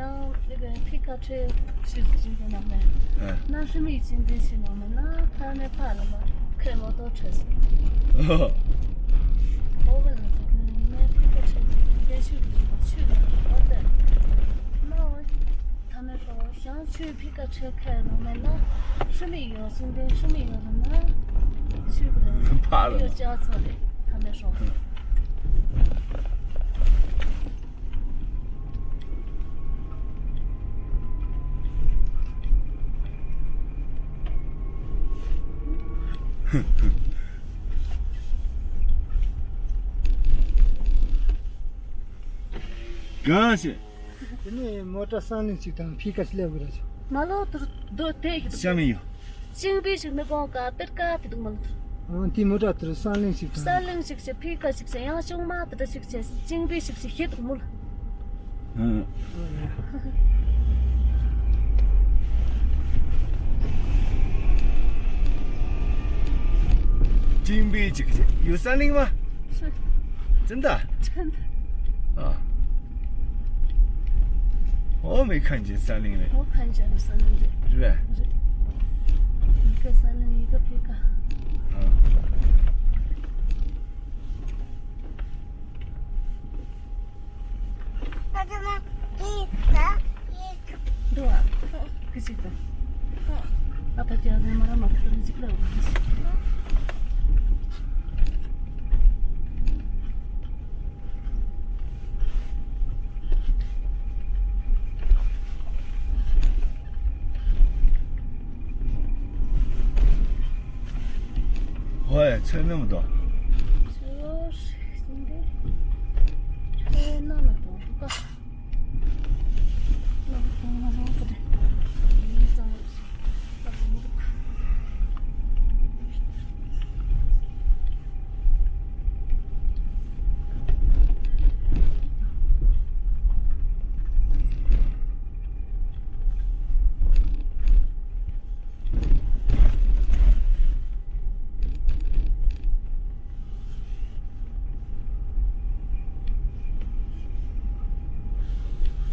像那个皮卡车是自己在那边，那是没进得去那么，那他那怕了嘛，开摩托车子。我问了这个买皮卡车应该去了，我的，那我他们说想去皮卡车开了嘛，那是没有，现在是没有了，那去不了，怕了没有驾照的，他们说。刚去，你摩托306当皮卡车来不了。马路都对的。下面有。金币是没光卡，别卡的都没了。提摩托车306当。306皮卡是样凶嘛，的是金币是黑的没了。金币这个有30吗？是。真的？真的。啊。我没看见30嘞。我看见了30的。是不是？一个30，一个皮卡。那怎么对啊，可是的。Apa dia在马马特的这个。喂，车那么多。就是现在车那么多，不过那不对，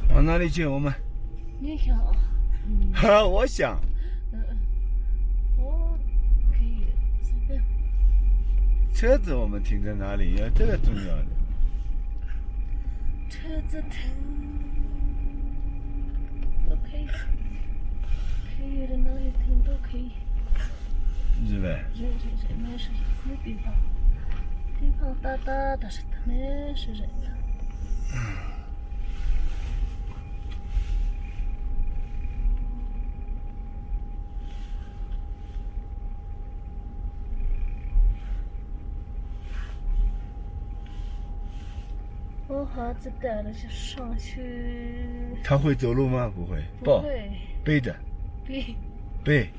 往哪里去？我们？你想啊？哈，我想。我可以的，随便。车子我们停在哪里？这个重要的。车子停，都可以，可以的哪里停都可以。是呗？是，没事，没地方，地方大大的是的，没事人的。我孩子带了就上去。他会走路吗？不会。不会。背着。背。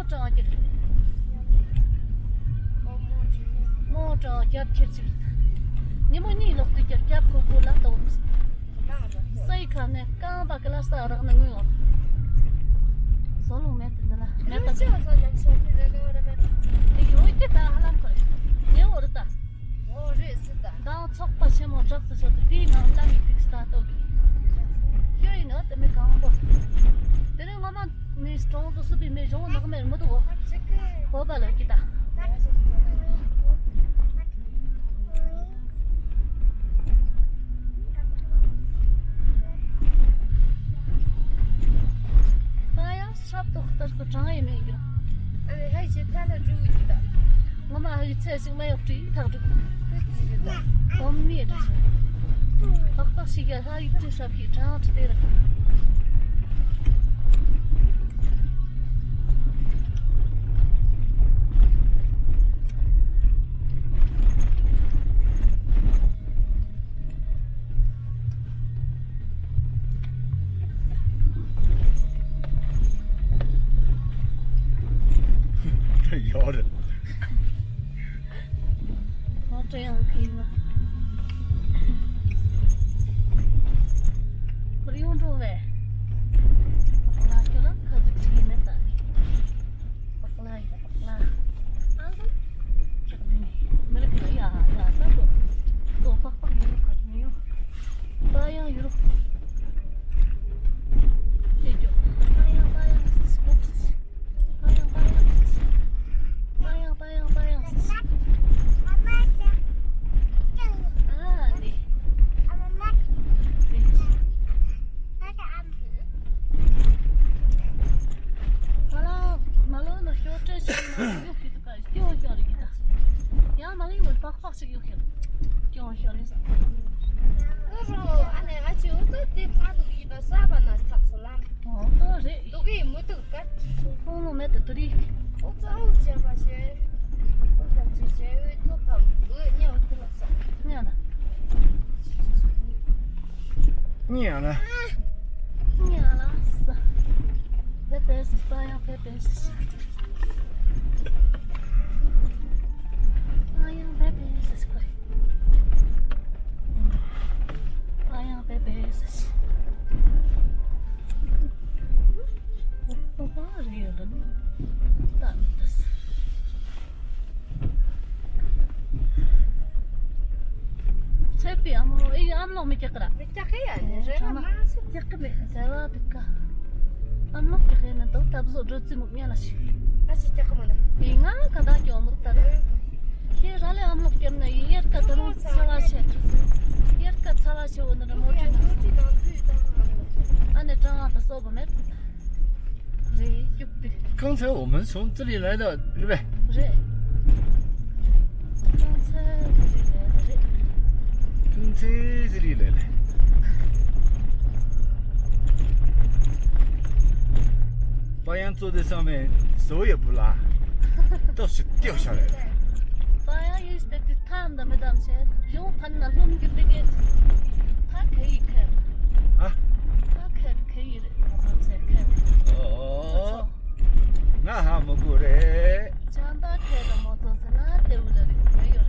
저기 저 겹치지 니모니 lokti 겹고 골라도 사이카네 까바글라 사라는 거 솔로 메트나 메타 이거 이때 다 하는 거야 내 오르다 다 척바 시모 적스 저도 디나 남이 픽스타도 여기 너 때문에 강보 내가 마마 네 스트롱도 수비 메종 나가면 뭐도 거발을 기다 또 그거 장에 메기라. 아니 하이지 타는 주의다. 엄마 하이 채식 매 없지 타도. 엄미다. 덕덕시게 하이 주사피 장트 되라.摇着，这样可以吗？不用住呗。我拉去了，可是直接没打。我拉，这个没得可以啊，拉那个，多发没有可没有，这样有了。这就，这样，念了，念了是，别别是这样，别别是。amlo mi chakra chakbe sawa tikka amlo khena to tabzo rotsi muknya la shi inga kada ki omurta ke rale amlo kemna yer ka taro sawa she onra mochina ane tanga ta soba met re yukti 刚才我们从这里来的，对不对？ re 刚才这里来的。白羊坐在上面，手也不拉，倒是掉下来了。 Baya işte tam da medam şey. Yok panna lum gibi git. Ta kayı kır. 啊， Ta kır kayı. Kır. 哦，那还没过来。 Çanda kır motor sana devleri. Kayı.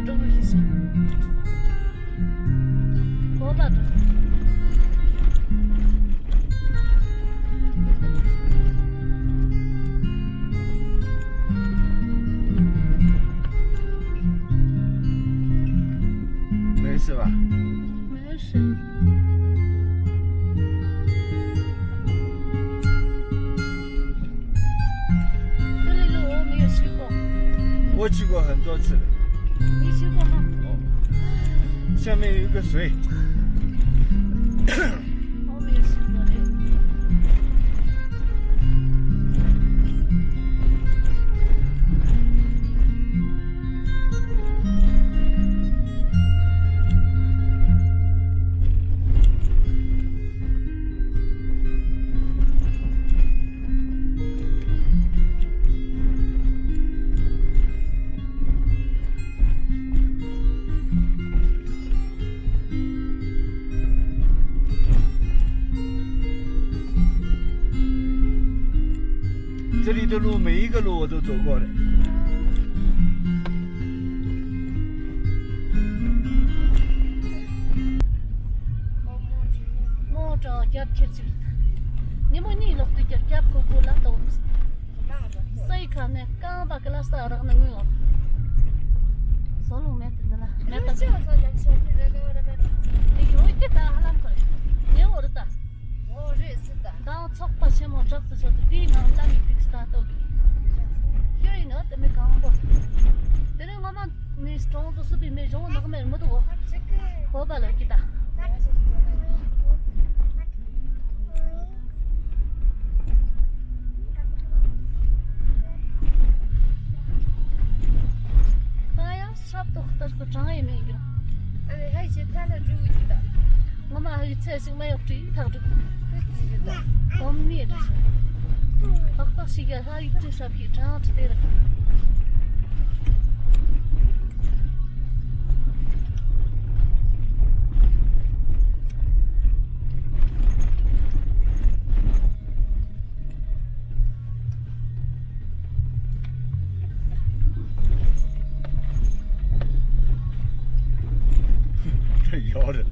这个是我把这没事吧？没事。这里路我没有去过，我去过很多次了。你去过吗？哦，下面有一个水。我没有去过的。这里的路每一个路我都走过的。我找夹贴去，你们你落的夹过过了都，谁看呢？刚把个拉萨的那个用，走路没得了，没得。有一个大哈浪过来，你我的大，当初把钱我找着说的，第一趟咱们去star到的，有人呢都没讲过，但是我们你装着视频没用那个没那么多，我把那给打。哎呀，差不多，但是个张也没有。我们还有菜心没有追他这个，我们也这是，我到时间他一直说皮张之类的。这摇的。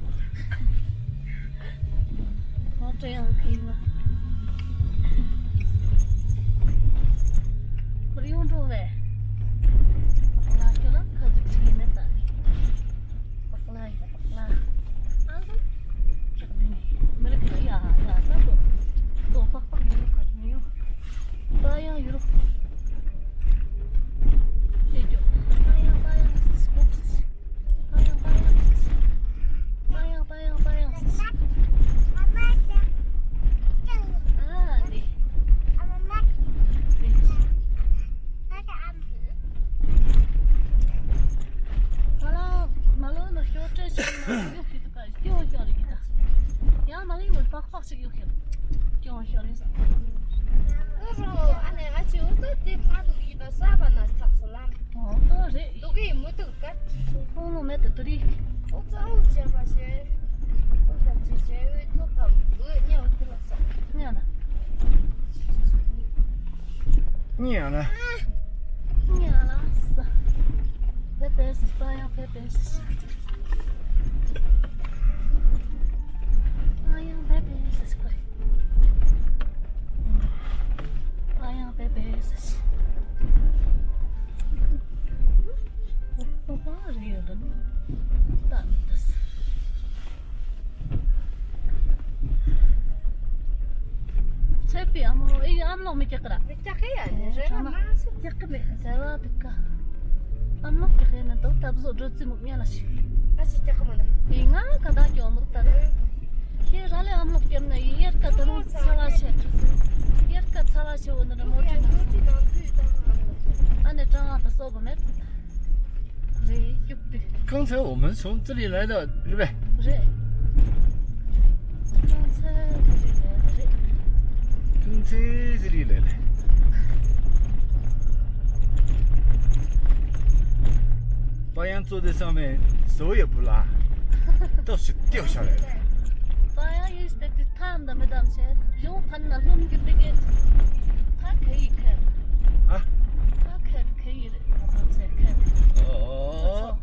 我这样可以吗？不用着呗。我拉去了，可是去没得。我拉一个，我拉。这个没得可以啊，呀，这个多发发没有可没有，这样有了。这就，哎呀，你样呢？你了是，这边是这样，这边是。哎呀，这边是贵。哎呀，这边是。我把这个的，但是。这边嘛，哎呀，俺老没见过了。Chắc mẹ sẽ là tất cả ăn lóc cái này nó tập rồi rồi chỉ một miếng là chỉ ý ngã cả đã cho một tờ khi ra lại ăn lóc cái này yết cả tờ nó sala chết yết cả sala chết nó là một chuyện anh ấy trang ta số bao nhiêu rồi chụp đi 刚才我们从这里来的，对不对？rồi刚才这里来的。白羊坐在上面，手也不拉，倒是掉下来了。白羊有时候看的没当些，用盘那弄个这个，它可以看。啊？它可以的，我才看。哦。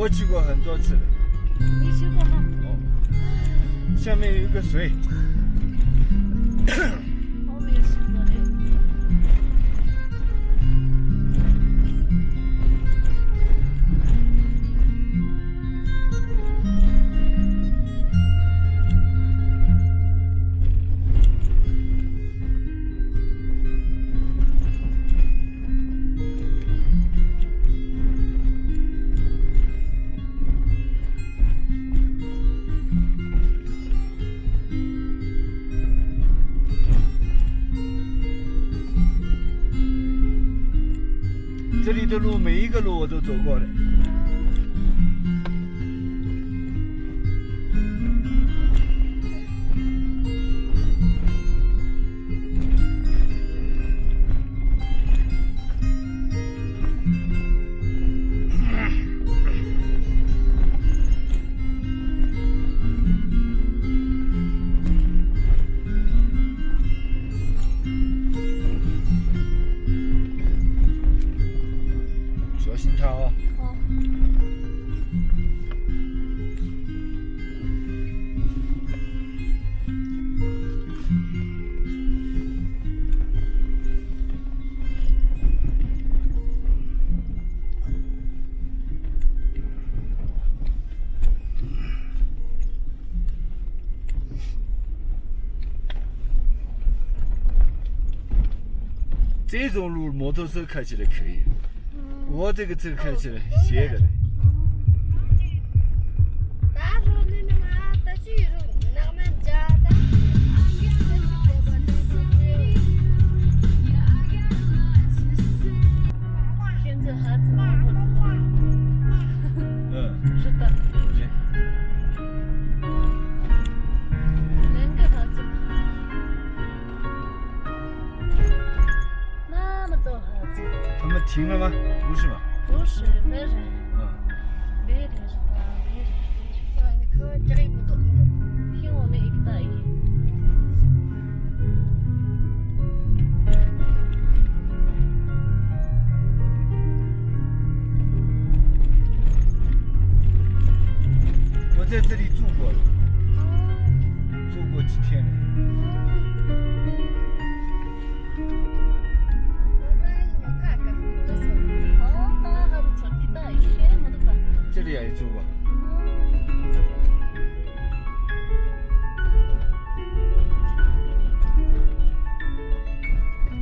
我去过很多次了。你去过吗？哦，下面有一个水。我没有去过嘞。这里的路每一个路我都走过的。小心它哦。哦。这种路摩托车开起来可以，我这个车开起来斜的嘞。打说你那么打去了，那么家的，现在孩子们很多。是的，两个孩子，那么多孩子，他们停了吗？不是吧？不是别人，别人是他，别人你可这里不懂。听我们一个大爷。我在这里住过了，住过几天了。哦，他还不错，给大爷，没得办。这里也住过。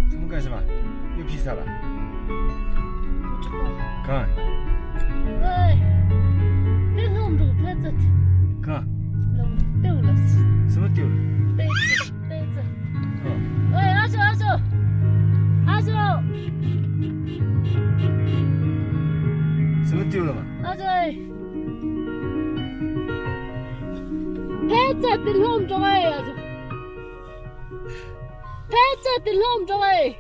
怎么干什么？又披萨了？不知道。看，喂，这是我们这个牌子的，看，丢了，什么丢了？袋子。嗯，喂，阿秀，什么丢了嘛？阿秀，牌子的弄着哎，阿秀，牌子的弄着哎。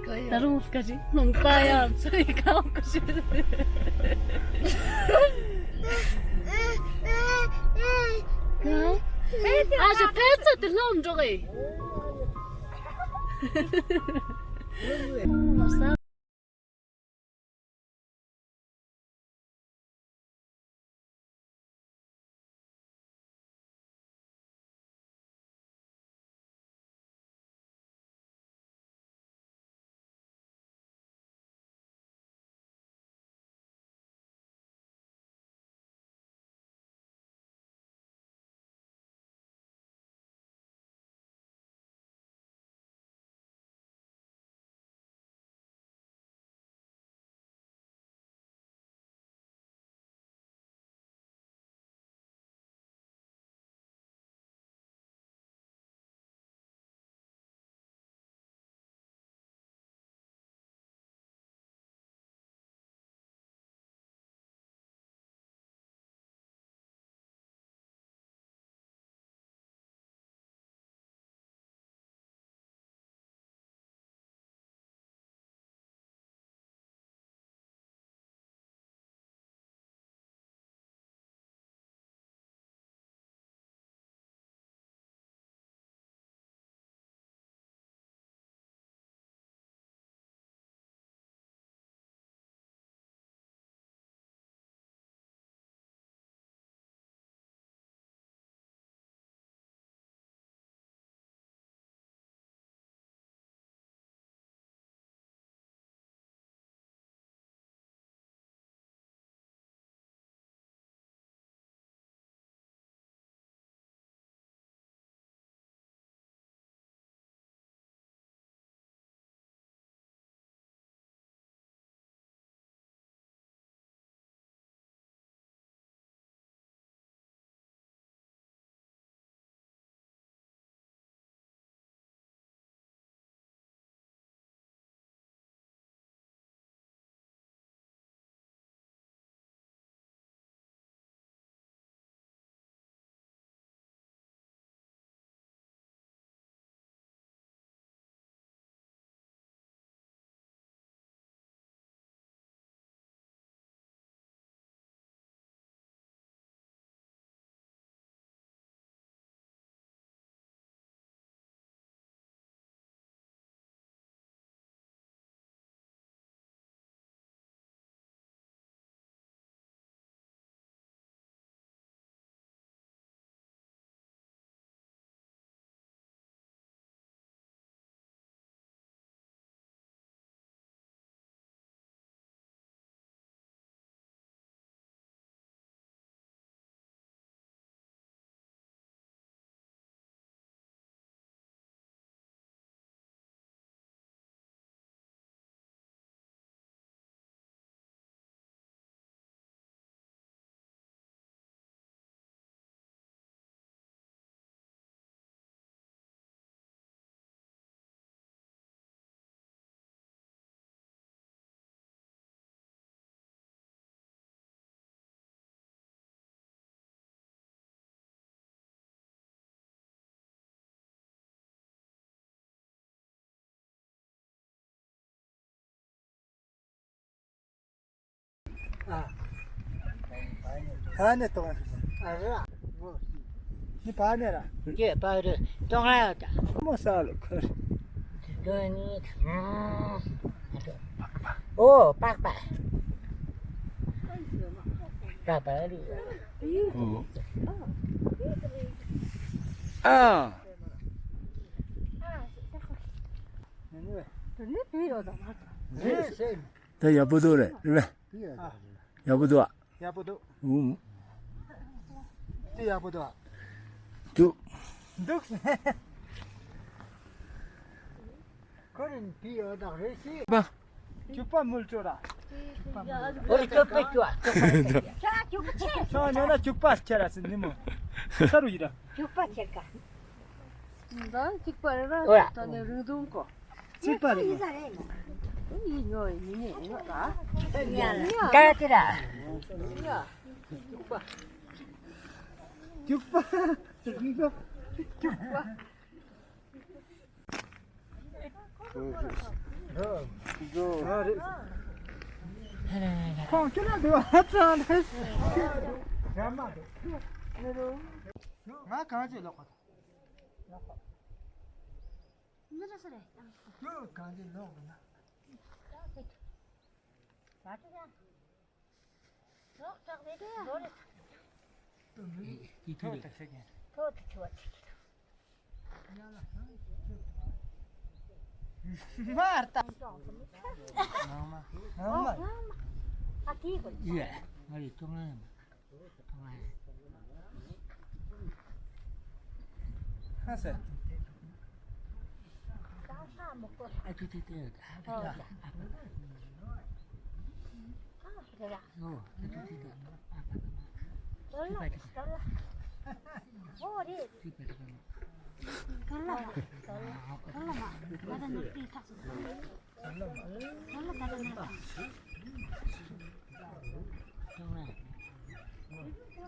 可以。但是我感觉弄大呀，所以看我过去的。阿秀，牌子的弄着哎。我啥？啊，还那多，啊，你把那了，这把这当然的，没啥了，可是，这你哦，八百，八百的，哦。啊，你比较大嘛？是，这也不多嘞，是不是？啊，也不多。也不多，嗯，这也不多，都都是。可能比较大些些，吧。就把木做了，我这不做，像你那就把起来是你们，啥路的？就不这个， 나 직발해라. 뭐야? 나내 르동 거. 직발이. 이거 이거 나. 가지라, 야. 죽바, 이거, 죽바. 이거. 콩키나 도 하찮아. 야마. 나 가지 놓고. 저 가지 놓고. Marta. Mama. 예, 머리 동안, 동안, 하세. 아주 뒤에,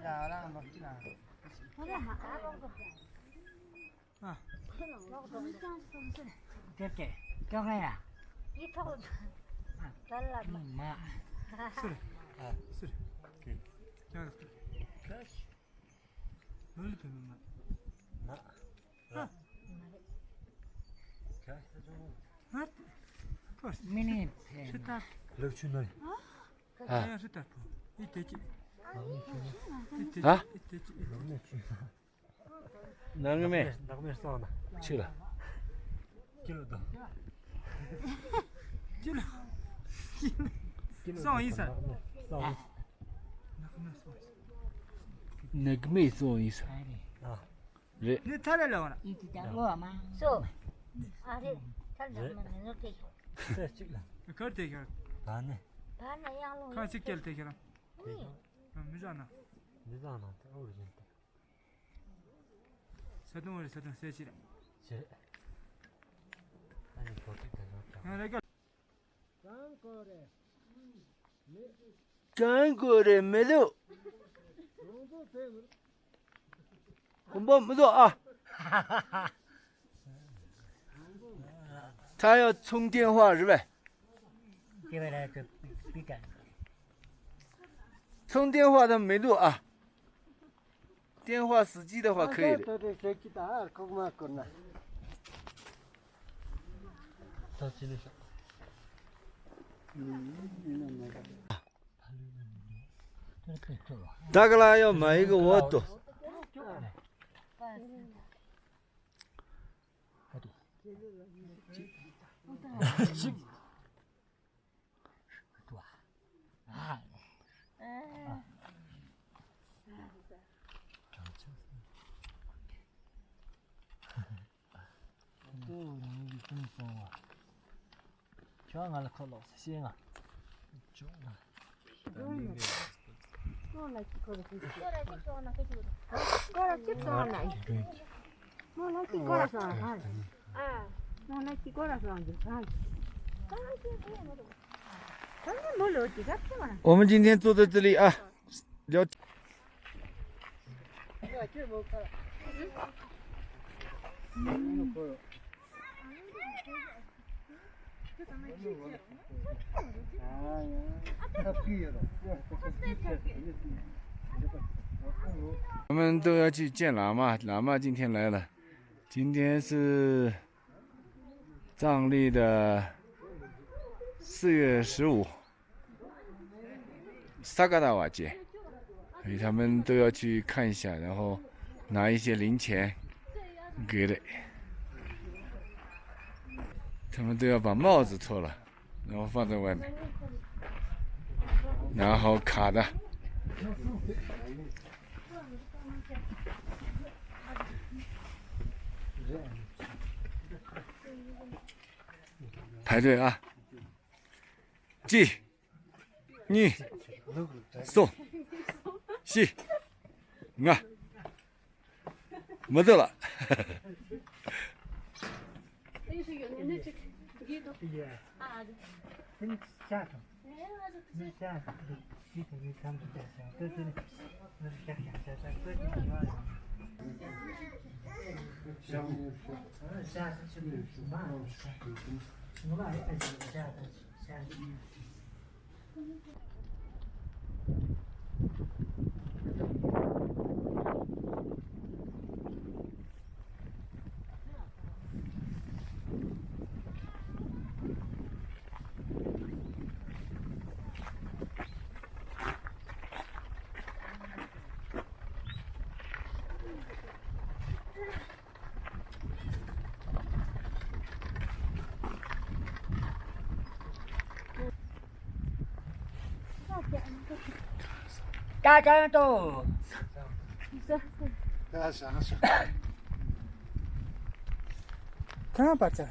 야, 나랑 먹지나. 아, 됐게, 동안이야. 마, 술. 아, 술. 오케이. 자, 뭘 되는 맛? 미니, 스타. 럭추널. 아, 스타. 이때지. 아? 이때지. 나름에 나그메 싸우나. 치라. 길어도. 길어. 싸우 이사. 싸우. 나그메 싸우. negme so isa. 네. 네 타려고 하나. 이기다 뭐마? 소, 아래 살려면 이렇게 그걸 대결. 반네. 반나 양로. 같이 깰 대결. 미잖아. 미잖아. 오르진다. 서동을 서동 세지라. 제. 아니 버티 되나? 내가 짱거래 매도. 한번 매도 아. 他要充电话是呗？这边来这比干，充电话他没录啊。电话死机的话可以的。大哥啦，要买一个我多。啊，都你真疯啊！叫俺来考老师先啊，叫啊。 我们今天坐在这里啊，聊。我们都要去见喇嘛，喇嘛今天来了。今天是藏历的4月15，萨嘎达瓦节，所以他们都要去看一下，然后拿一些零钱给的。他们都要把帽子脱了，然后放在外面，然后卡的。排队啊！1、2、3、4、5，没得了。真下头，真下头，一头一看不见，这是那下这地方。下是慢，慢一点下下。大家都，看把这。